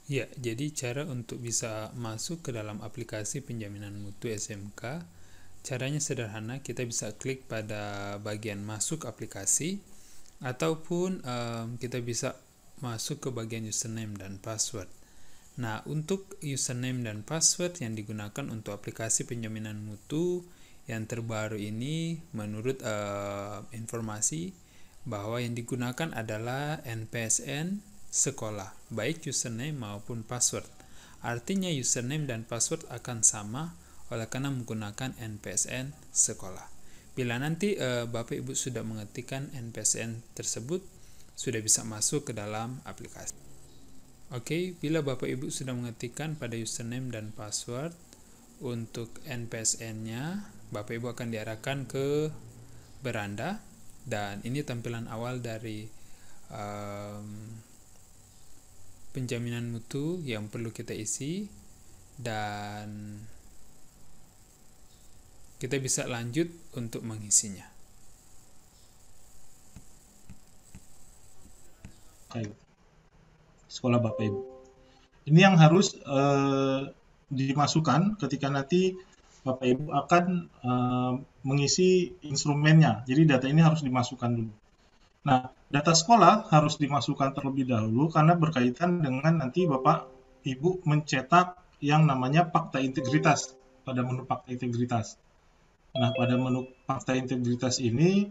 Ya, jadi cara untuk bisa masuk ke dalam aplikasi penjaminan mutu SMK, caranya sederhana. Kita bisa klik pada bagian masuk aplikasi, ataupun kita bisa masuk ke bagian username dan password. Nah, untuk username dan password yang digunakan untuk aplikasi penjaminan mutu yang terbaru ini, menurut informasi bahwa yang digunakan adalah NPSN sekolah, baik username maupun password. Artinya username dan password akan sama oleh karena menggunakan NPSN sekolah. Bila nanti Bapak Ibu sudah mengetikkan NPSN tersebut, sudah bisa masuk ke dalam aplikasi. Oke, bila Bapak Ibu sudah mengetikkan pada username dan password untuk NPSN-nya, Bapak Ibu akan diarahkan ke beranda, dan ini tampilan awal dari penjaminan mutu yang perlu kita isi, dan kita bisa lanjut untuk mengisinya. Oke. Sekolah Bapak Ibu. Ini yang harus dimasukkan ketika nanti Bapak Ibu akan mengisi instrumennya. Jadi data ini harus dimasukkan dulu. Nah, data sekolah harus dimasukkan terlebih dahulu karena berkaitan dengan nanti Bapak Ibu mencetak yang namanya fakta integritas pada menu fakta integritas. Nah, pada menu fakta integritas ini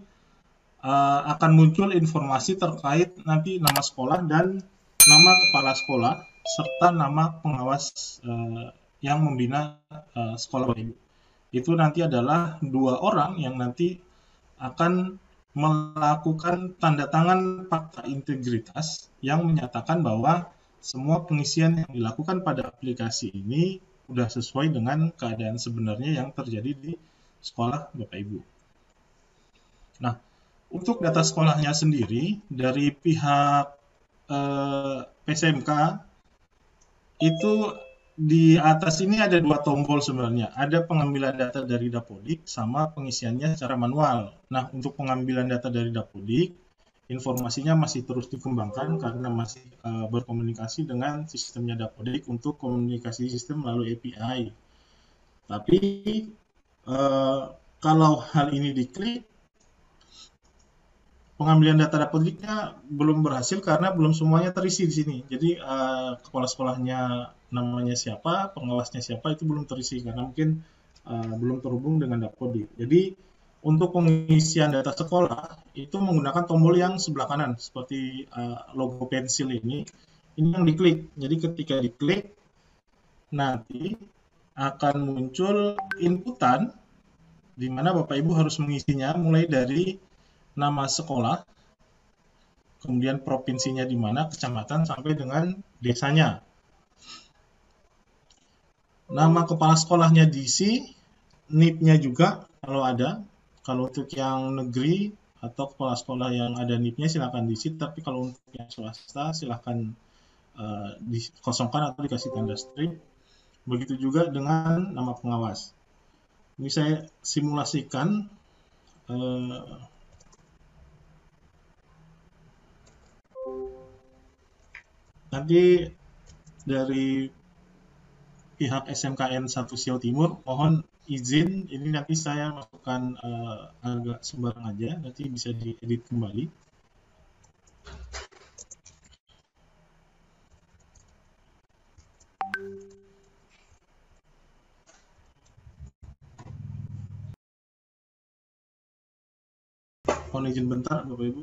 akan muncul informasi terkait nanti nama sekolah dan nama kepala sekolah serta nama pengawas yang membina sekolah Bapak Ibu. Itu nanti adalah 2 orang yang nanti akan melakukan tanda tangan fakta integritas yang menyatakan bahwa semua pengisian yang dilakukan pada aplikasi ini sudah sesuai dengan keadaan sebenarnya yang terjadi di sekolah Bapak Ibu. Nah, untuk data sekolahnya sendiri dari pihak PSMK itu di atas ini ada 2 tombol sebenarnya. Ada pengambilan data dari Dapodik sama pengisiannya secara manual. Nah, untuk pengambilan data dari Dapodik, informasinya masih terus dikembangkan karena masih berkomunikasi dengan sistemnya Dapodik untuk komunikasi sistem melalui API. Tapi kalau hal ini diklik, pengambilan data Dapodiknya belum berhasil karena belum semuanya terisi di sini. Jadi kepala sekolahnya namanya siapa, pengawasnya siapa itu belum terisi karena mungkin belum terhubung dengan Dapodik. Jadi untuk pengisian data sekolah itu menggunakan tombol yang sebelah kanan seperti logo pensil ini yang diklik. Jadi ketika diklik nanti akan muncul inputan di mana Bapak Ibu harus mengisinya mulai dari nama sekolah, kemudian provinsinya di mana, kecamatan, sampai dengan desanya. Nama kepala sekolahnya diisi, NIP-nya juga kalau ada. Kalau untuk yang negeri atau kepala sekolah yang ada NIP-nya silakan diisi, tapi kalau untuk yang swasta silakan dikosongkan atau dikasih tanda strip. Begitu juga dengan nama pengawas. Ini saya simulasikan nanti dari pihak SMKN 1 Siau Timur, mohon izin ini nanti saya masukkan agak sembarang aja, nanti bisa diedit kembali. Mohon izin bentar Bapak Ibu.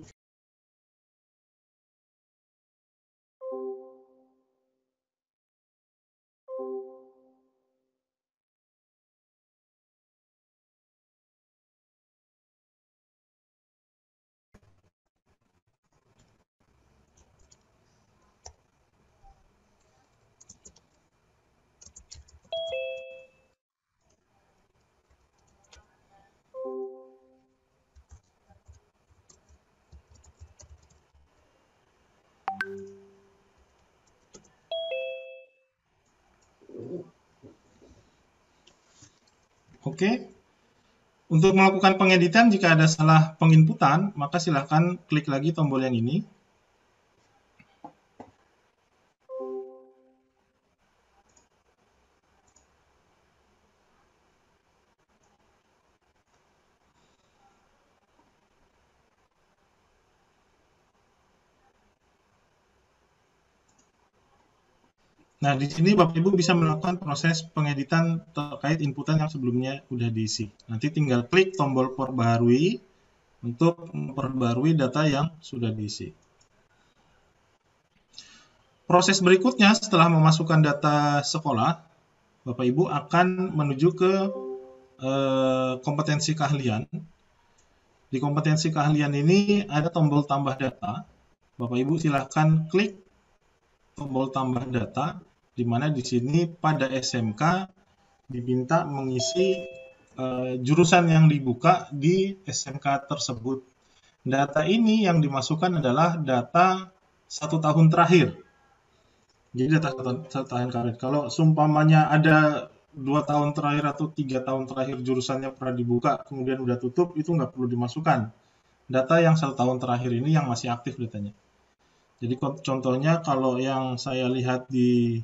Oke, untuk melakukan pengeditan jika ada salah penginputan, maka silakan klik lagi tombol yang ini. Nah, di sini Bapak Ibu bisa melakukan proses pengeditan terkait inputan yang sebelumnya udah diisi. Nanti tinggal klik tombol perbarui untuk memperbarui data yang sudah diisi. Proses berikutnya setelah memasukkan data sekolah, Bapak Ibu akan menuju ke kompetensi keahlian. Di kompetensi keahlian ini ada tombol tambah data. Bapak Ibu silahkan klik tombol tambah data, di mana di sini pada SMK diminta mengisi jurusan yang dibuka di SMK tersebut. Data ini yang dimasukkan adalah data 1 tahun terakhir. Jadi data 1 tahun terakhir. Kalau seumpamanya ada 2 tahun terakhir atau 3 tahun terakhir jurusannya pernah dibuka, kemudian udah tutup, itu nggak perlu dimasukkan. Data yang 1 tahun terakhir ini yang masih aktif datanya. Jadi contohnya kalau yang saya lihat di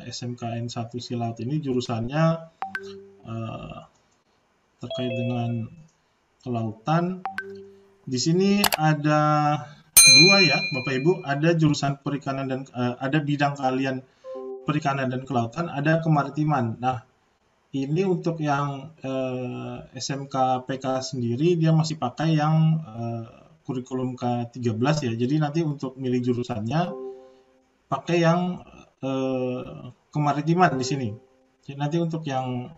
SMKN 1 Silaut ini jurusannya terkait dengan kelautan. Di sini ada 2 ya, Bapak Ibu, ada jurusan perikanan dan ada bidang keahlian perikanan dan kelautan, ada kemaritiman. Nah, ini untuk yang SMK PK sendiri dia masih pakai yang kurikulum K13 ya. Jadi nanti untuk milih jurusannya pakai yang kemaritiman di sini. Jadi nanti untuk yang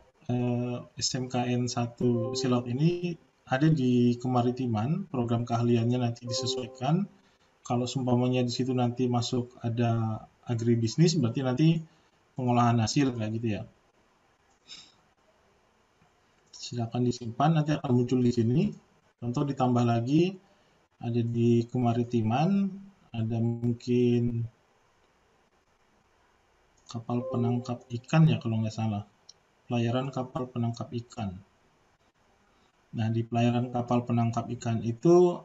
SMKN 1 Silaut ini ada di kemaritiman, program keahliannya nanti disesuaikan. Kalau seumpamanya di situ nanti masuk ada agribisnis, berarti nanti pengolahan hasil kayak gitu ya. Silakan disimpan, nanti akan muncul di sini. Contoh ditambah lagi, ada di kemaritiman, ada mungkin kapal penangkap ikan ya kalau nggak salah. Pelayaran kapal penangkap ikan. Nah, di pelayaran kapal penangkap ikan itu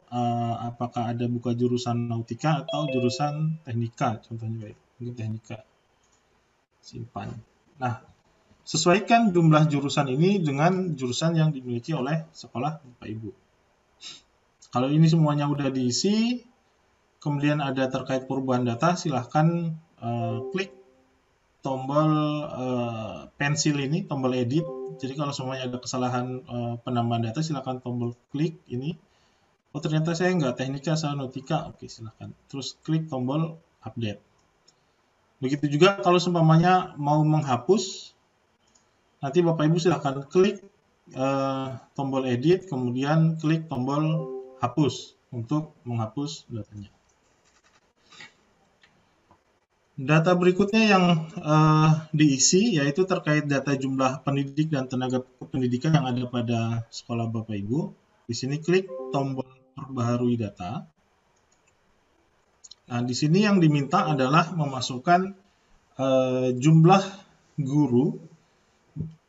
apakah ada buka jurusan nautika atau jurusan teknika contohnya baik. Ini teknika. Simpan. Nah, sesuaikan jumlah jurusan ini dengan jurusan yang dimiliki oleh sekolah Bapak Ibu. Kalau ini semuanya udah diisi, kemudian ada terkait perubahan data, silahkan klik tombol pensil ini, tombol edit. Jadi kalau semuanya ada kesalahan penambahan data, silahkan tombol klik ini. Oh ternyata saya nggak teknika, saya nautika. Oke silahkan. Terus klik tombol update. Begitu juga kalau seumpamanya mau menghapus, nanti Bapak Ibu silahkan klik tombol edit, kemudian klik tombol hapus untuk menghapus datanya. Data berikutnya yang diisi yaitu terkait data jumlah pendidik dan tenaga pendidikan yang ada pada sekolah Bapak Ibu. Di sini klik tombol perbaharui data. Nah, di sini yang diminta adalah memasukkan jumlah guru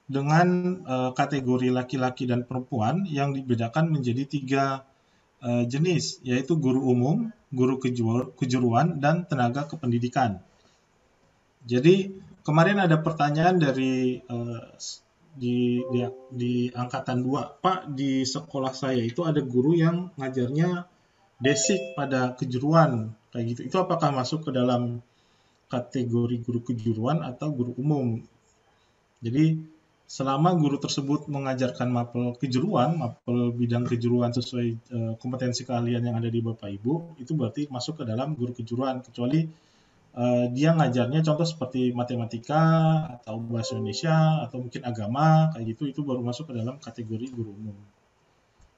dengan kategori laki-laki dan perempuan yang dibedakan menjadi 3 jenis, yaitu guru umum, guru kejuruan, dan tenaga kependidikan. Jadi kemarin ada pertanyaan dari di angkatan 2, Pak, di sekolah saya itu ada guru yang ngajarnya basic pada kejuruan kayak gitu. Itu apakah masuk ke dalam kategori guru kejuruan atau guru umum? Jadi selama guru tersebut mengajarkan mapel kejuruan, mapel bidang kejuruan sesuai kompetensi keahlian yang ada di Bapak Ibu, itu berarti masuk ke dalam guru kejuruan, kecuali dia ngajarnya contoh seperti matematika atau bahasa Indonesia atau mungkin agama kayak gitu, itu baru masuk ke dalam kategori guru umum.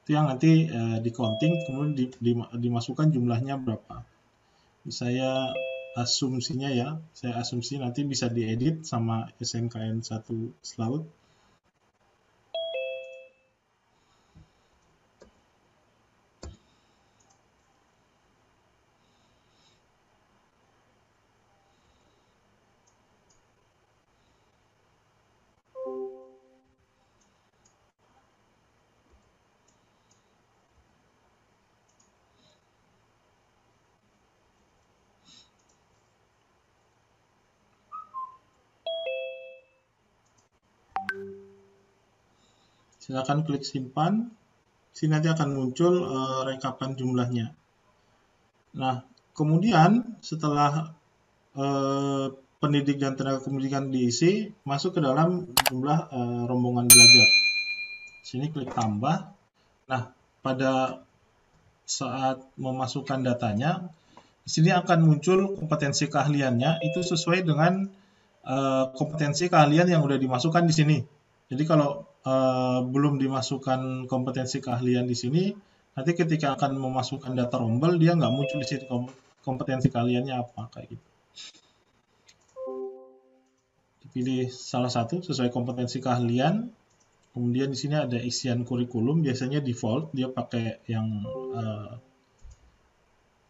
Itu yang nanti di-counting kemudian dimasukkan jumlahnya berapa. Saya asumsinya ya, saya asumsi nanti bisa diedit sama SMKN 1 Silaut. Silakan klik simpan. Sini nanti akan muncul rekapan jumlahnya. Nah, kemudian setelah pendidik dan tenaga pendidikan diisi, masuk ke dalam jumlah rombongan belajar. Sini klik tambah. Nah, pada saat memasukkan datanya, di sini akan muncul kompetensi keahliannya, itu sesuai dengan kompetensi keahlian yang sudah dimasukkan di sini. Jadi kalau belum dimasukkan kompetensi keahlian di sini, nanti ketika akan memasukkan data rombel, dia nggak muncul di sini kompetensi keahliannya apa, kayak gitu. Dipilih salah satu sesuai kompetensi keahlian. Kemudian di sini ada isian kurikulum, biasanya default dia pakai yang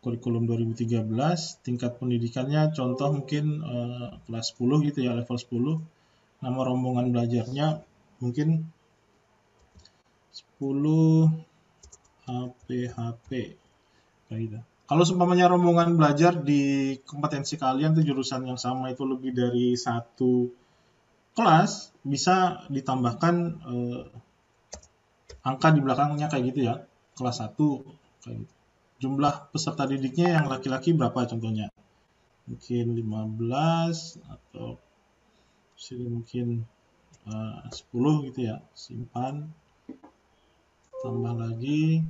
kurikulum 2013, tingkat pendidikannya contoh mungkin kelas 10 gitu ya, level 10. Nama rombongan belajarnya mungkin 10 HPHP kayak gitu. Kalau seumpamanya rombongan belajar di kompetensi kalian tuh jurusan yang sama itu lebih dari satu kelas, bisa ditambahkan angka di belakangnya kayak gitu ya, kelas 1 kayak gitu. Jumlah peserta didiknya yang laki-laki berapa contohnya, mungkin 15 atau sini mungkin 10 gitu ya, simpan, tambah lagi.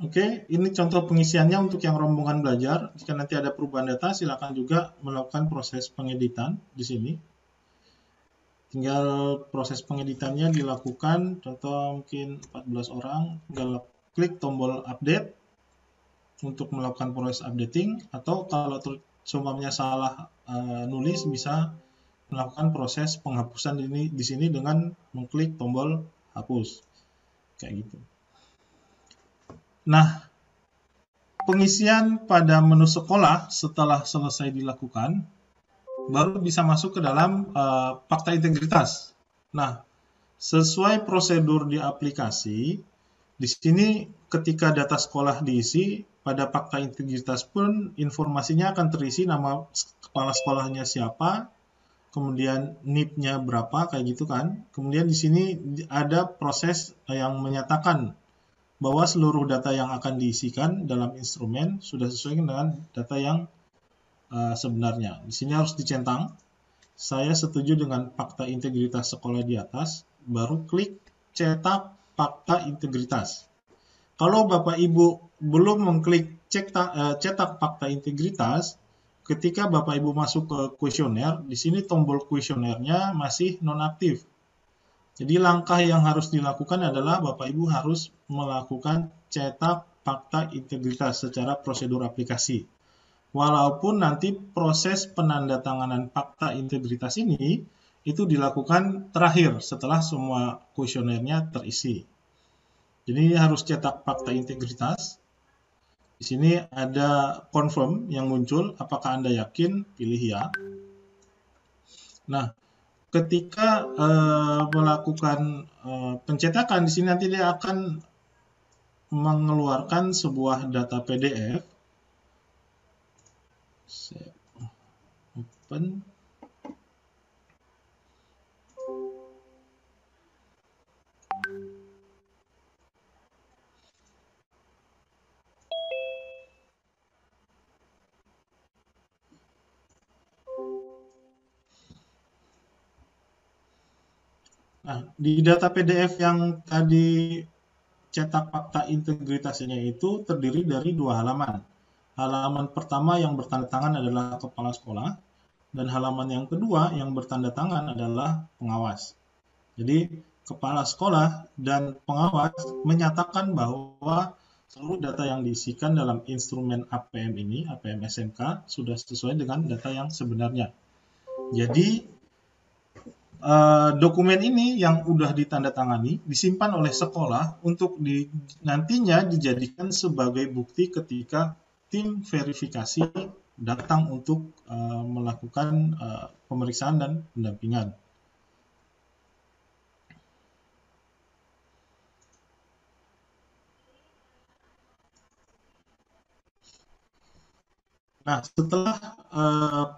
Oke, ini contoh pengisiannya untuk yang rombongan belajar. Jika nanti ada perubahan data, silakan juga melakukan proses pengeditan di sini. Tinggal proses pengeditannya dilakukan, contoh mungkin 14 orang, tinggal klik tombol update untuk melakukan proses updating, atau kalau seumpamanya salah nulis, bisa melakukan proses penghapusan di sini dengan mengklik tombol hapus. Kayak gitu. Nah, pengisian pada menu sekolah setelah selesai dilakukan, baru bisa masuk ke dalam fakta integritas. Nah, sesuai prosedur di aplikasi, di sini ketika data sekolah diisi, pada fakta integritas pun informasinya akan terisi nama kepala sekolahnya siapa, kemudian NIP-nya berapa, kayak gitu kan. Kemudian di sini ada proses yang menyatakan bahwa seluruh data yang akan diisikan dalam instrumen sudah sesuai dengan data yang sebenarnya. Di sini harus dicentang, saya setuju dengan fakta integritas sekolah di atas, baru klik cetak fakta integritas. Kalau Bapak Ibu belum mengklik cetak fakta integritas, ketika Bapak Ibu masuk ke kuesioner, di sini tombol kuesionernya masih nonaktif. Jadi langkah yang harus dilakukan adalah Bapak Ibu harus melakukan cetak fakta integritas secara prosedur aplikasi. Walaupun nanti proses penandatanganan fakta integritas ini itu dilakukan terakhir setelah semua kuesionernya terisi. Jadi harus cetak fakta integritas. Di sini ada confirm yang muncul, apakah Anda yakin? Pilih ya. Nah, ketika melakukan pencetakan, di sini nanti dia akan mengeluarkan sebuah data PDF. Saya open. Nah, di data PDF yang tadi cetak fakta integritasnya itu terdiri dari 2 halaman. Halaman pertama yang bertanda tangan adalah kepala sekolah, dan halaman yang kedua yang bertanda tangan adalah pengawas. Jadi, kepala sekolah dan pengawas menyatakan bahwa seluruh data yang diisikan dalam instrumen APM ini, APM SMK, sudah sesuai dengan data yang sebenarnya. Jadi, dokumen ini yang udah ditandatangani disimpan oleh sekolah untuk nantinya dijadikan sebagai bukti ketika tim verifikasi datang untuk melakukan pemeriksaan dan pendampingan. Nah, setelah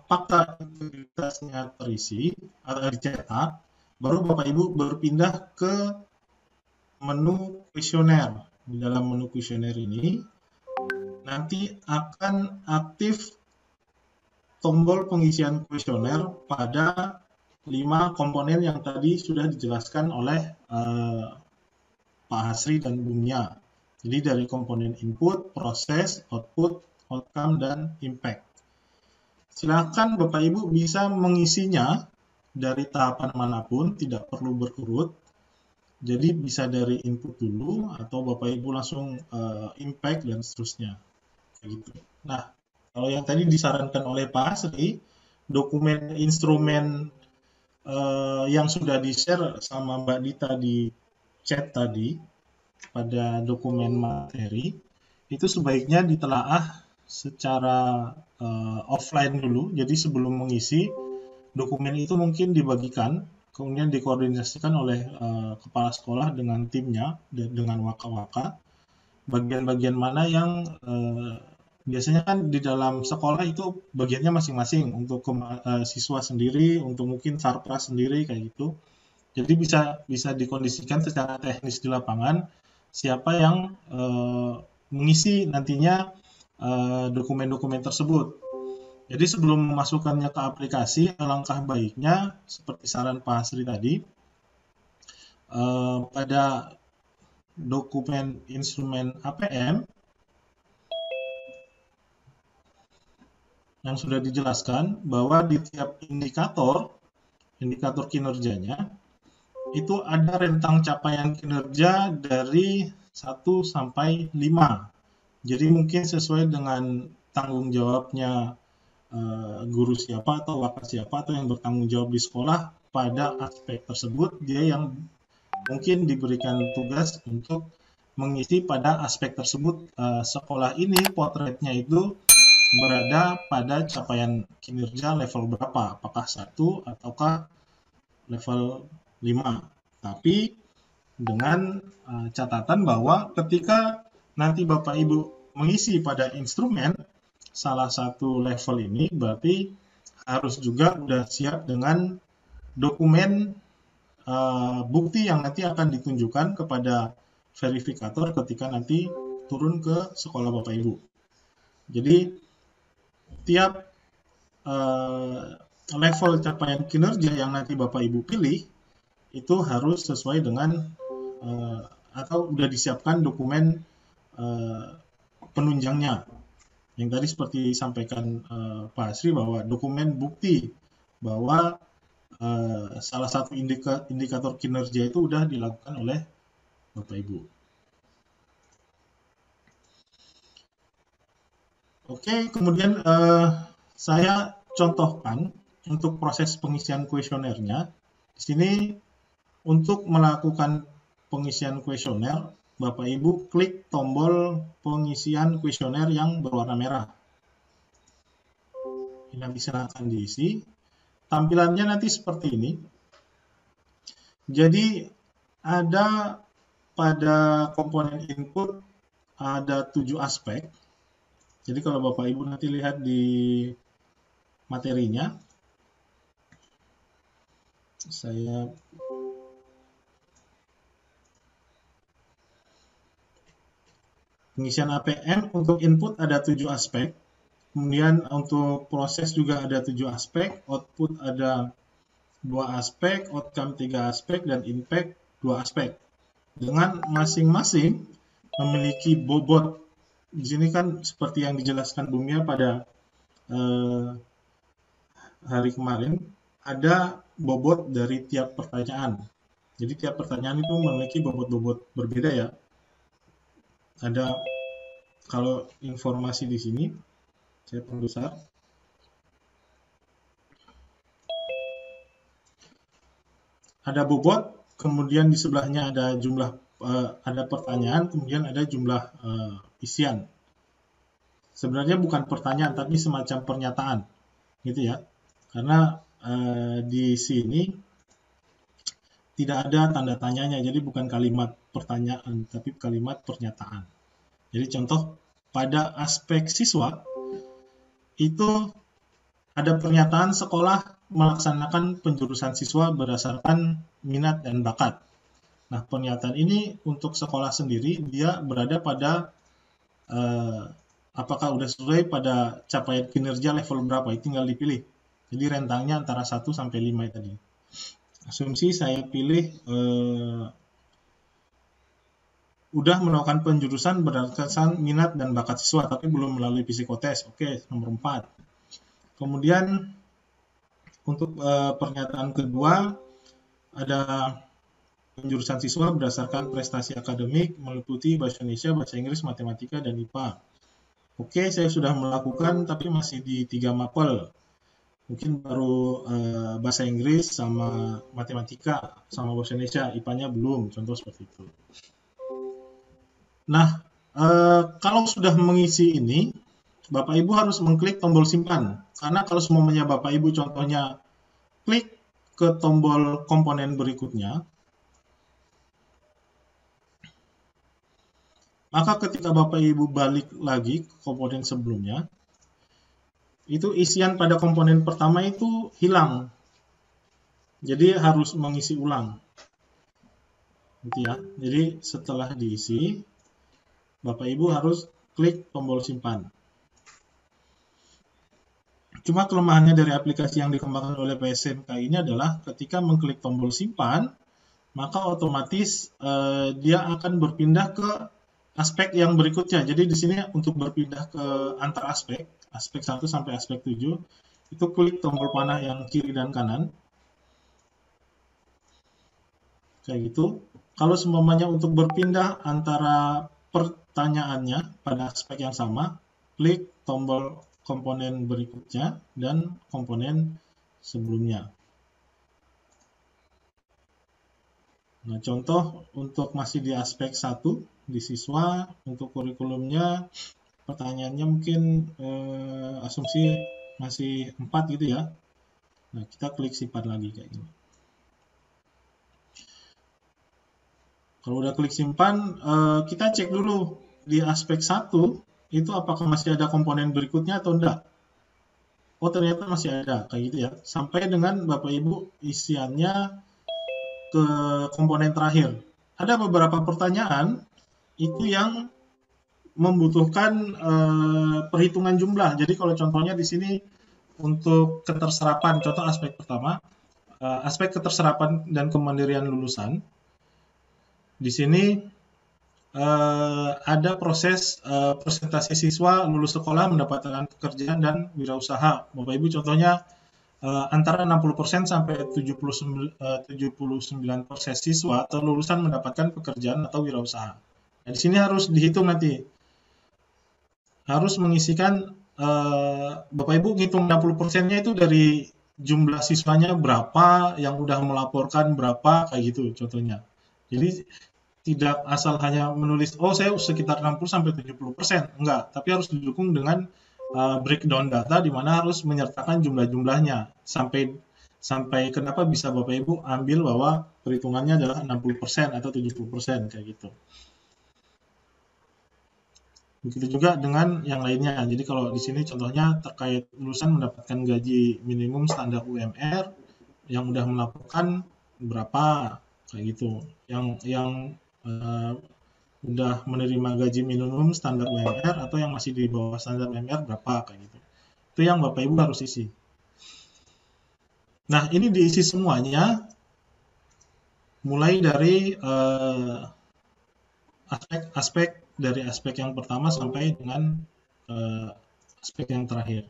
fakta integritasnya terisi atau dicetak, baru Bapak Ibu berpindah ke menu kuesioner. Di dalam menu kuesioner ini nanti akan aktif tombol pengisian kuesioner pada 5 komponen yang tadi sudah dijelaskan oleh Pak Hasri dan Bu Mia. Jadi dari komponen input, proses, output, outcome, dan impact. Silakan Bapak Ibu bisa mengisinya dari tahapan manapun, tidak perlu berurut. Jadi bisa dari input dulu atau Bapak Ibu langsung impact dan seterusnya. Gitu. Nah, kalau yang tadi disarankan oleh Pak Hasri, dokumen instrumen yang sudah di-share sama Mbak Dita di chat tadi pada dokumen materi, itu sebaiknya ditelaah secara offline dulu. Jadi sebelum mengisi, dokumen itu mungkin dibagikan, kemudian dikoordinasikan oleh kepala sekolah dengan timnya, dengan waka-waka, bagian-bagian mana yang biasanya kan di dalam sekolah itu bagiannya masing-masing, untuk siswa sendiri, untuk mungkin sarpras sendiri, kayak gitu. Jadi bisa dikondisikan secara teknis di lapangan, siapa yang mengisi nantinya dokumen-dokumen tersebut. Jadi sebelum memasukkannya ke aplikasi, alangkah baiknya seperti saran Pak Hasri tadi, pada dokumen instrumen APM yang sudah dijelaskan bahwa di tiap indikator kinerjanya, itu ada rentang capaian kinerja dari 1 sampai 5. Jadi mungkin sesuai dengan tanggung jawabnya guru siapa atau waka siapa atau yang bertanggung jawab di sekolah pada aspek tersebut, dia yang mungkin diberikan tugas untuk mengisi pada aspek tersebut. Sekolah ini potretnya itu berada pada capaian kinerja level berapa, apakah 1 ataukah level 5. Tapi dengan catatan bahwa ketika nanti Bapak Ibu mengisi pada instrumen salah satu level ini, berarti harus juga sudah siap dengan dokumen bukti yang nanti akan ditunjukkan kepada verifikator ketika nanti turun ke sekolah Bapak Ibu. Jadi tiap level capaian kinerja yang nanti Bapak Ibu pilih itu harus sesuai dengan atau sudah disiapkan dokumen penunjangnya. Yang tadi seperti disampaikan Pak Hasri, bahwa dokumen bukti bahwa salah satu indikator kinerja itu sudah dilakukan oleh Bapak Ibu. Oke, kemudian saya contohkan untuk proses pengisian kuesionernya. Di sini untuk melakukan pengisian kuesioner, Bapak Ibu klik tombol pengisian kuesioner yang berwarna merah. Ini silakan diisi. Tampilannya nanti seperti ini. Jadi ada pada komponen input ada 7 aspek. Jadi kalau Bapak Ibu nanti lihat di materinya, saya pengisian APM untuk input ada 7 aspek, kemudian untuk proses juga ada 7 aspek, output ada 2 aspek, outcome 3 aspek, dan impact 2 aspek. Dengan masing-masing memiliki bobot. Di sini kan seperti yang dijelaskan Bu Mia pada hari kemarin, ada bobot dari tiap pertanyaan. Jadi tiap pertanyaan itu memiliki bobot-bobot berbeda ya. Ada, kalau informasi di sini, saya perbesar. ada bobot, kemudian di sebelahnya ada jumlah ada pertanyaan, kemudian ada jumlah isian. Sebenarnya bukan pertanyaan tapi semacam pernyataan, gitu ya. Karena di sini tidak ada tanda tanyanya, jadi bukan kalimat pertanyaan tapi kalimat pernyataan. Jadi contoh pada aspek siswa itu ada pernyataan sekolah melaksanakan penjurusan siswa berdasarkan minat dan bakat. Nah, pernyataan ini untuk sekolah sendiri dia berada pada apakah udah sesuai pada capaian kinerja level berapa, itu tinggal dipilih. Jadi rentangnya antara 1 sampai 5 tadi. Asumsi saya pilih udah melakukan penjurusan berdasarkan minat dan bakat siswa tapi belum melalui psikotes. Oke, nomor 4. Kemudian untuk pernyataan kedua ada penjurusan siswa berdasarkan prestasi akademik meliputi bahasa Indonesia, bahasa Inggris, matematika, dan IPA. Oke, saya sudah melakukan tapi masih di 3 mapel. Mungkin baru bahasa Inggris sama matematika sama bahasa Indonesia, IPA-nya belum, contoh seperti itu. Nah, kalau sudah mengisi ini, Bapak Ibu harus mengklik tombol simpan. Karena kalau semuanya Bapak Ibu contohnya klik ke tombol komponen berikutnya, maka ketika Bapak Ibu balik lagi ke komponen sebelumnya, itu isian pada komponen pertama itu hilang. Jadi harus mengisi ulang. Gitu ya. Jadi setelah diisi, Bapak Ibu harus klik tombol simpan. Cuma kelemahannya dari aplikasi yang dikembangkan oleh PSMK ini adalah ketika mengklik tombol simpan, maka otomatis dia akan berpindah ke aspek yang berikutnya. Jadi di sini untuk berpindah ke antar aspek 1 sampai aspek 7, itu klik tombol panah yang kiri dan kanan. Kayak gitu. Kalau semuanya untuk berpindah antara pertanyaannya pada aspek yang sama, klik tombol komponen berikutnya dan komponen sebelumnya. Nah, contoh untuk masih di aspek 1 di siswa, untuk kurikulumnya pertanyaannya mungkin asumsi masih 4 gitu ya. Nah, kita klik simpan lagi kayak gini. Kalau udah klik simpan, kita cek dulu di aspek 1 itu apakah masih ada komponen berikutnya atau enggak. Oh, ternyata masih ada, kayak gitu ya. Sampai dengan Bapak Ibu isiannya ke komponen terakhir. Ada beberapa pertanyaan itu yang membutuhkan perhitungan jumlah. Jadi kalau contohnya di sini untuk keterserapan, contoh aspek pertama, aspek keterserapan dan kemandirian lulusan. Di sini ada proses presentasi siswa lulus sekolah mendapatkan pekerjaan dan wirausaha. Bapak Ibu contohnya antara 60% sampai 79% siswa atau lulusan mendapatkan pekerjaan atau wirausaha. Nah, di sini harus dihitung nanti. Harus mengisikan Bapak Ibu ngitung 60%-nya itu dari jumlah siswanya berapa, yang udah melaporkan berapa, kayak gitu contohnya. Jadi tidak asal hanya menulis, oh saya sekitar 60-70%, enggak, tapi harus didukung dengan breakdown data di mana harus menyertakan jumlah-jumlahnya sampai kenapa bisa Bapak Ibu ambil bahwa perhitungannya adalah 60% atau 70% kayak gitu. Begitu juga dengan yang lainnya. Jadi kalau di sini contohnya terkait lulusan mendapatkan gaji minimum standar UMR yang udah melaporkan berapa kayak gitu. Yang udah menerima gaji minimum standar UMR atau yang masih di bawah standar UMR berapa kayak gitu. Itu yang Bapak Ibu harus isi. Nah, ini diisi semuanya mulai dari aspek yang pertama sampai dengan aspek yang terakhir.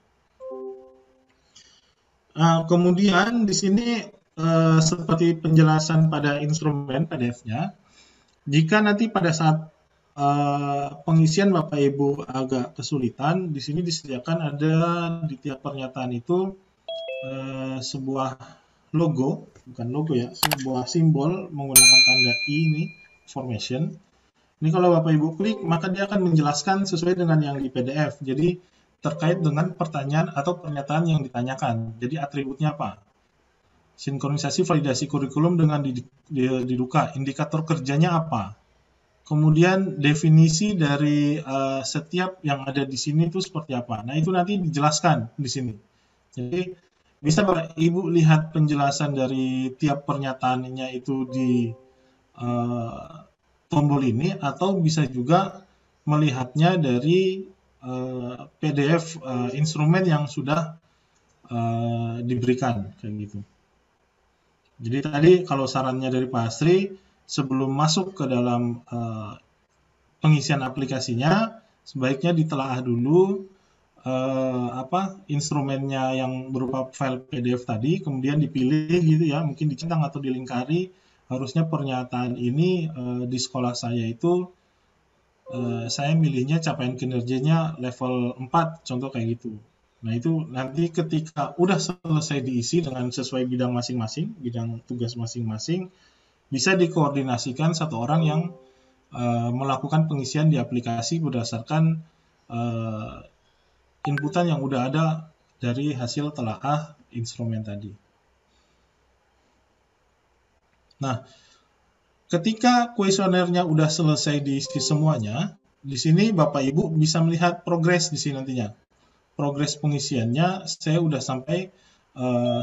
Kemudian di sini seperti penjelasan pada instrumen PDF-nya, jika nanti pada saat pengisian Bapak Ibu agak kesulitan, di sini disediakan ada di tiap pernyataan itu sebuah logo, bukan logo ya, sebuah simbol menggunakan tanda I ini, formation. Ini kalau Bapak Ibu klik, maka dia akan menjelaskan sesuai dengan yang di PDF. Jadi terkait dengan pertanyaan atau pernyataan yang ditanyakan. Jadi atributnya apa? Sinkronisasi validasi kurikulum dengan Diduka, indikator kerjanya apa? Kemudian definisi dari setiap yang ada di sini itu seperti apa. Nah, itu nanti dijelaskan di sini. Jadi bisa Bapak Ibu lihat penjelasan dari tiap pernyataannya itu di tombol ini, atau bisa juga melihatnya dari PDF instrumen yang sudah diberikan kayak gitu. Jadi tadi kalau sarannya dari Pak Asri, sebelum masuk ke dalam pengisian aplikasinya, sebaiknya ditelaah dulu instrumennya yang berupa file PDF tadi, kemudian dipilih gitu ya, mungkin dicentang atau dilingkari. Harusnya pernyataan ini di sekolah saya itu saya milihnya capaian kinerjanya level 4, contoh kayak gitu. Nah, itu nanti ketika udah selesai diisi dengan sesuai bidang masing-masing, bidang tugas masing-masing, bisa dikoordinasikan satu orang yang melakukan pengisian di aplikasi berdasarkan inputan yang udah ada dari hasil telaah instrumen tadi. Nah, ketika kuesionernya udah selesai diisi semuanya, di sini Bapak Ibu bisa melihat progres di sini nantinya. Progres pengisiannya saya udah sampai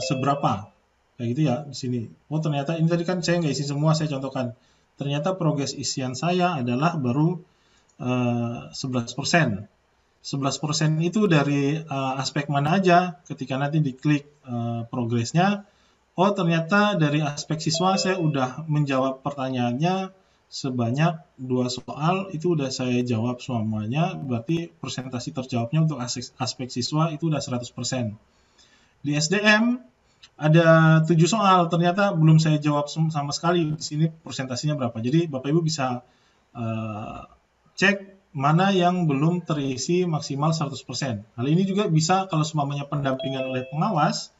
seberapa, kayak gitu ya di sini. Oh, ternyata ini tadi kan saya nggak isi semua, saya contohkan. Ternyata progres isian saya adalah baru 11%. 11% itu dari aspek mana aja. Ketika nanti diklik progresnya, oh ternyata dari aspek siswa saya udah menjawab pertanyaannya sebanyak 2 soal, itu udah saya jawab semuanya, berarti presentasi terjawabnya untuk aspek siswa itu udah 100%. Di SDM ada 7 soal, ternyata belum saya jawab sama sekali, di sini presentasinya berapa. Jadi Bapak Ibu bisa cek mana yang belum terisi maksimal 100%. Hal ini juga bisa kalau semuanya pendampingan oleh pengawas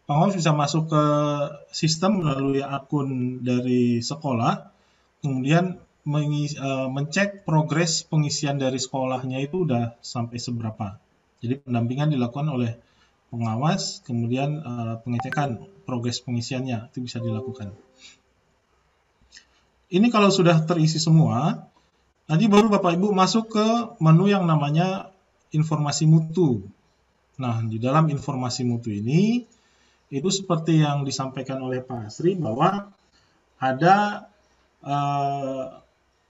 bisa masuk ke sistem melalui akun dari sekolah, kemudian mencek progres pengisian dari sekolahnya itu udah sampai seberapa. Jadi pendampingan dilakukan oleh pengawas, kemudian pengecekan progres pengisiannya itu bisa dilakukan. Ini kalau sudah terisi semua, nanti baru Bapak Ibu masuk ke menu yang namanya informasi mutu. Nah, di dalam informasi mutu ini, itu seperti yang disampaikan oleh Pak Asri bahwa ada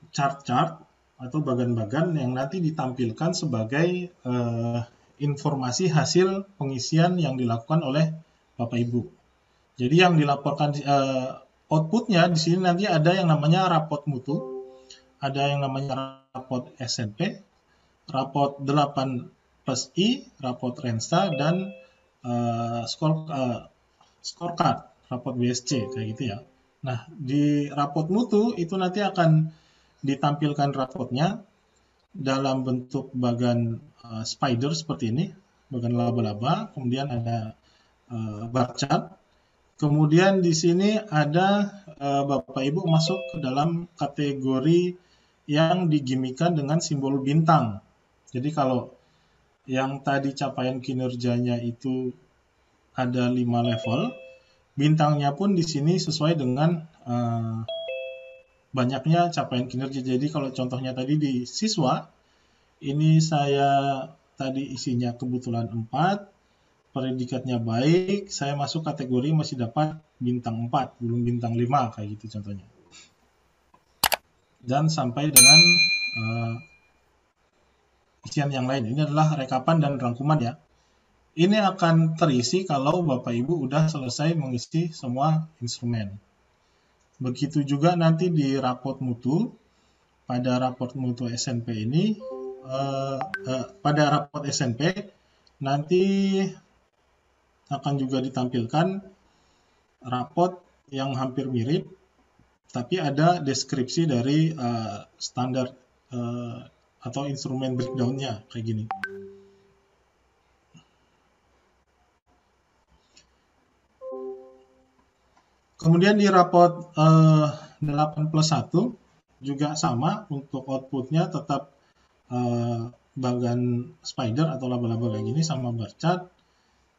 chart-chart atau bagan-bagan yang nanti ditampilkan sebagai informasi hasil pengisian yang dilakukan oleh Bapak Ibu. Jadi yang dilaporkan outputnya di sini nanti ada yang namanya rapot mutu, ada yang namanya rapot SNP, rapot 8+I, rapot Rensta, dan scorecard, rapot BSC, kayak gitu ya. Nah, di rapot mutu itu nanti akan ditampilkan rapotnya dalam bentuk bagan spider seperti ini, bagan laba-laba, kemudian ada bar chart. Kemudian di sini ada Bapak Ibu masuk ke dalam kategori yang digimikan dengan simbol bintang. Jadi kalau yang tadi capaian kinerjanya itu ada 5 level, bintangnya pun di sini sesuai dengan banyaknya capaian kinerja. Jadi kalau contohnya tadi di siswa, ini saya tadi isinya kebetulan 4, predikatnya baik, saya masuk kategori masih dapat bintang 4, belum bintang 5, kayak gitu contohnya. Dan sampai dengan isian yang lain. Ini adalah rekapan dan rangkuman ya. Ini akan terisi kalau Bapak Ibu udah selesai mengisi semua instrumen. Begitu juga nanti di raport mutu. Pada raport mutu SNP ini, pada raport SNP nanti akan juga ditampilkan raport yang hampir mirip, tapi ada deskripsi dari standar atau instrumen breakdown-nya kayak gini. Kemudian di rapot 8+1 juga sama, untuk outputnya tetap bagan spider atau laba-laba kayak gini sama bar chart.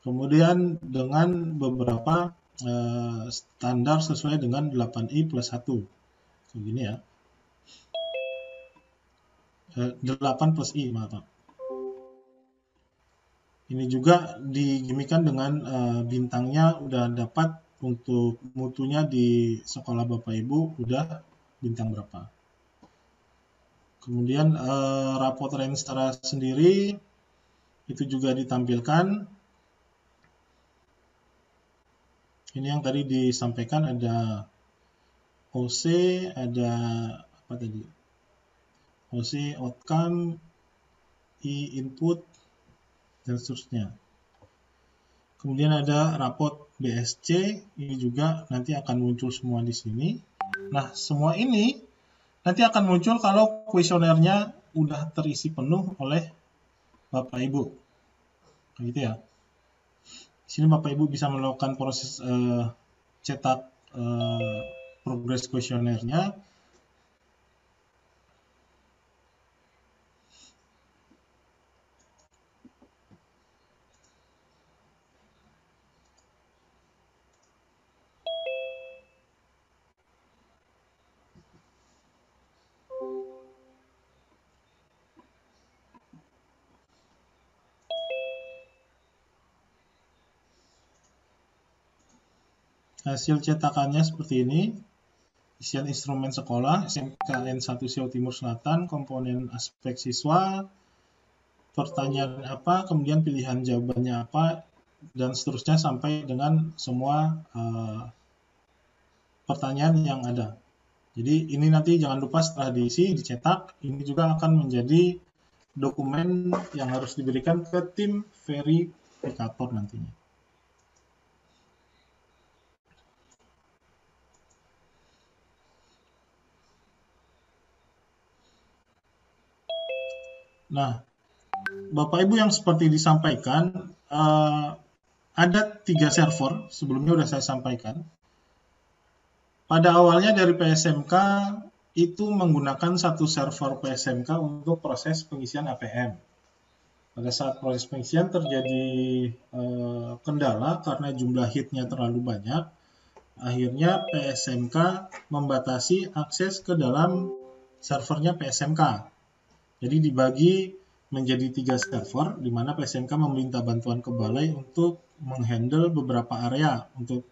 Kemudian dengan beberapa standar sesuai dengan 8i+1. Begini ya. 8+i, maaf. Ini juga digimikan dengan bintangnya udah dapat untuk mutunya di sekolah Bapak Ibu udah bintang berapa. Kemudian rapot Renstra sendiri itu juga ditampilkan. Ini yang tadi disampaikan, ada OC, ada apa tadi? OC outcome, I input, dan seterusnya. Kemudian ada rapot BSC, ini juga nanti akan muncul semua di sini. Nah, semua ini nanti akan muncul kalau kuesionernya udah terisi penuh oleh Bapak Ibu. Gitu ya. Di sini Bapak Ibu bisa melakukan proses cetak progress kuesionernya. Hasil cetakannya seperti ini. Isian instrumen sekolah, SMKN 1 Siau Timur Selatan, komponen aspek siswa, pertanyaan apa, kemudian pilihan jawabannya apa, dan seterusnya sampai dengan semua pertanyaan yang ada. Jadi ini nanti jangan lupa setelah diisi, dicetak, ini juga akan menjadi dokumen yang harus diberikan ke tim verifikator nantinya. Nah, Bapak Ibu yang seperti disampaikan, ada 3 server, sebelumnya sudah saya sampaikan. Pada awalnya dari PSMK itu menggunakan satu server PSMK untuk proses pengisian APM. Pada saat proses pengisian terjadi kendala karena jumlah hitnya terlalu banyak, akhirnya PSMK membatasi akses ke dalam servernya PSMK. Jadi dibagi menjadi 3 server, di mana PSMK meminta bantuan ke balai untuk menghandle beberapa area untuk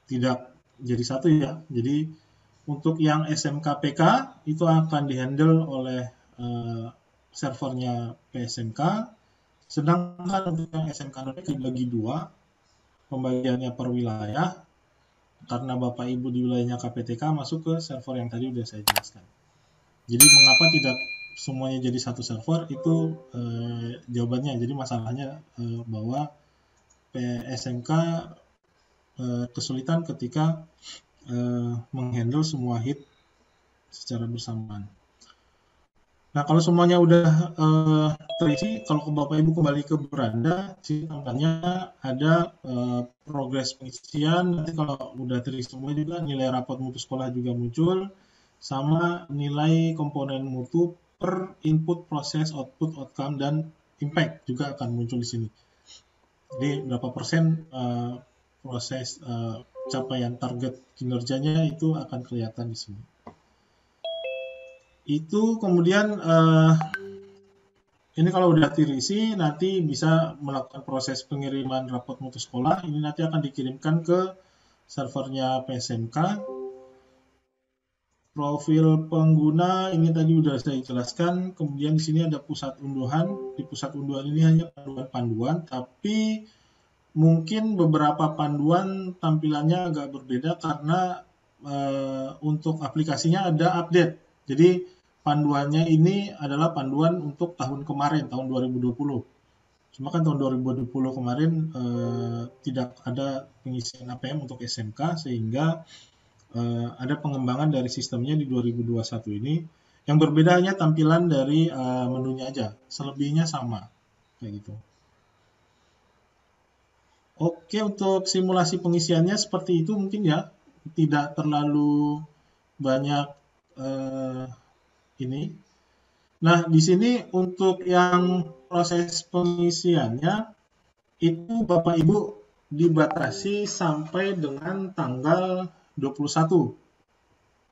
tidak jadi satu ya. Jadi untuk yang SMK-PK itu akan dihandle oleh servernya PSMK, sedangkan untuk yang SMK-PK dibagi 2, pembagiannya per wilayah, karena Bapak Ibu di wilayahnya KPTK masuk ke server yang tadi sudah saya jelaskan. Jadi mengapa tidak semuanya jadi satu server itu jawabannya. Jadi masalahnya bahwa PSMK kesulitan ketika menghandle semua hit secara bersamaan. Nah, kalau semuanya udah terisi, kalau Bapak Ibu kembali ke beranda, di tampaknya ada progres pengisian. Nanti kalau udah terisi semua juga nilai rapot mutu sekolah juga muncul, sama nilai komponen mutu per input, proses, output, outcome, dan impact juga akan muncul di sini. Jadi berapa persen proses capaian target kinerjanya itu akan kelihatan di sini. Itu kemudian ini kalau udah terisi nanti bisa melakukan proses pengiriman rapot mutu sekolah. Ini nanti akan dikirimkan ke servernya PSMK. Profil pengguna ini tadi udah saya jelaskan. Kemudian di sini ada pusat unduhan. Di pusat unduhan ini hanya panduan-panduan, tapi mungkin beberapa panduan tampilannya agak berbeda karena untuk aplikasinya ada update. Jadi panduannya ini adalah panduan untuk tahun kemarin, tahun 2020. Cuma kan tahun 2020 kemarin tidak ada pengisian APM untuk SMK, sehingga ada pengembangan dari sistemnya di 2021 ini. Yang berbeda hanya tampilan dari menunya aja, selebihnya sama kayak gitu. Oke, untuk simulasi pengisiannya seperti itu mungkin ya, tidak terlalu banyak eh, ini. Nah, di sini untuk yang proses pengisiannya itu Bapak Ibu dibatasi sampai dengan tanggal 21.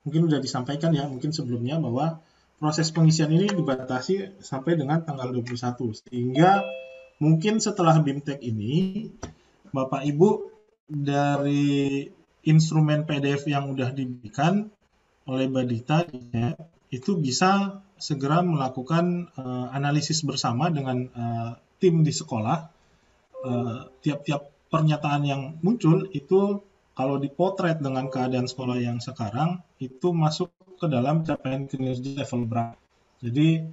Mungkin sudah disampaikan ya, mungkin sebelumnya bahwa proses pengisian ini dibatasi sampai dengan tanggal 21. Sehingga mungkin setelah BIMTEK ini, Bapak Ibu dari instrumen PDF yang sudah diberikan oleh Badita itu bisa segera melakukan analisis bersama dengan tim di sekolah. Tiap-tiap pernyataan yang muncul itu kalau dipotret dengan keadaan sekolah yang sekarang itu masuk ke dalam capaian kinerja level berapa. Jadi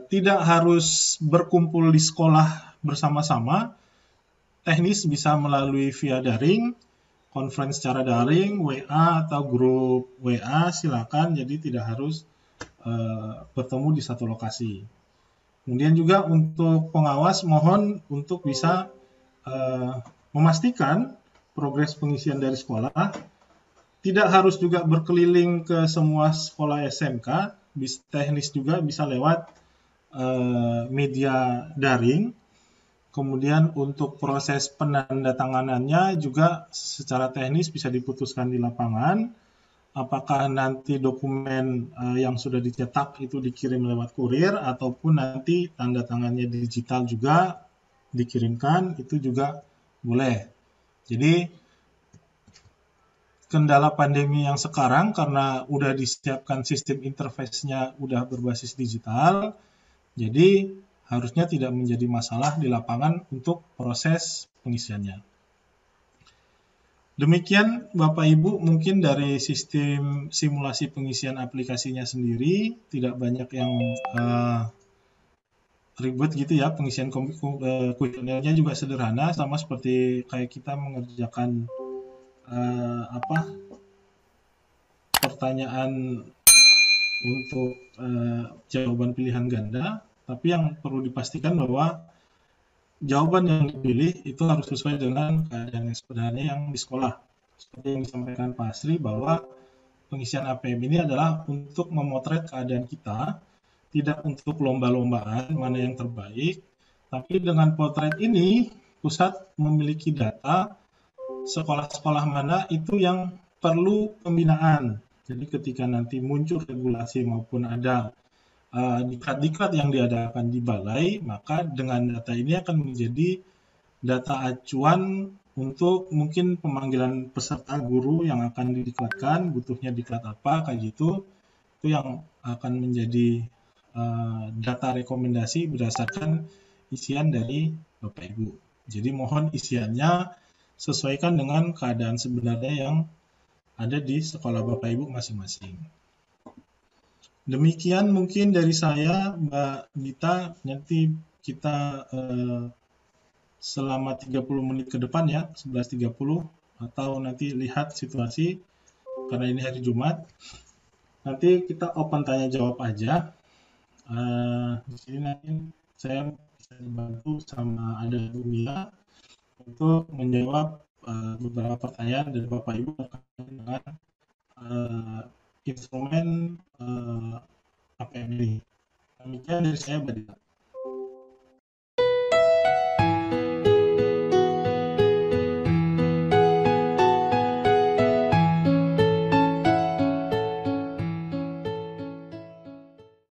tidak harus berkumpul di sekolah bersama-sama, teknis bisa melalui via daring, conference secara daring, WA atau grup WA silakan, jadi tidak harus bertemu di satu lokasi. Kemudian juga untuk pengawas mohon untuk bisa memastikan progres pengisian dari sekolah. Tidak harus juga berkeliling ke semua sekolah SMK, teknis juga bisa lewat media daring. Kemudian untuk proses penandatanganannya juga secara teknis bisa diputuskan di lapangan. Apakah nanti dokumen yang sudah dicetak itu dikirim lewat kurir ataupun nanti tanda tangannya digital juga dikirimkan, itu juga boleh. Jadi kendala pandemi yang sekarang karena udah disiapkan sistem interface-nya udah berbasis digital, jadi harusnya tidak menjadi masalah di lapangan untuk proses pengisiannya. Demikian Bapak Ibu mungkin dari sistem simulasi pengisian aplikasinya sendiri, tidak banyak yang ribet gitu ya, pengisian kuesionernya juga sederhana, sama seperti kayak kita mengerjakan pertanyaan untuk jawaban pilihan ganda, tapi yang perlu dipastikan bahwa jawaban yang dipilih itu harus sesuai dengan keadaan yang sebenarnya yang di sekolah. Seperti yang disampaikan Pak Asri bahwa pengisian APM ini adalah untuk memotret keadaan kita, tidak untuk lomba-lombaan mana yang terbaik, tapi dengan potret ini pusat memiliki data sekolah-sekolah mana itu yang perlu pembinaan. Jadi ketika nanti muncul regulasi maupun ada diklat-diklat yang diadakan di balai, maka dengan data ini akan menjadi data acuan untuk mungkin pemanggilan peserta guru yang akan didiklatkan, butuhnya diklat apa, kayak gitu. Itu yang akan menjadi data rekomendasi berdasarkan isian dari Bapak Ibu. Jadi mohon isiannya sesuaikan dengan keadaan sebenarnya yang ada di sekolah Bapak Ibu masing-masing. Demikian mungkin dari saya, Mbak Dita. Nanti kita selama 30 menit ke depan ya, 11.30, atau nanti lihat situasi, karena ini hari Jumat. Nanti kita open tanya jawab aja. Di sini nanti saya bisa dibantu sama ada Bu Mia untuk menjawab beberapa pertanyaan dari Bapak Ibu terkait dengan instrumen APM ini. Demikian dari saya, Mbak Dita.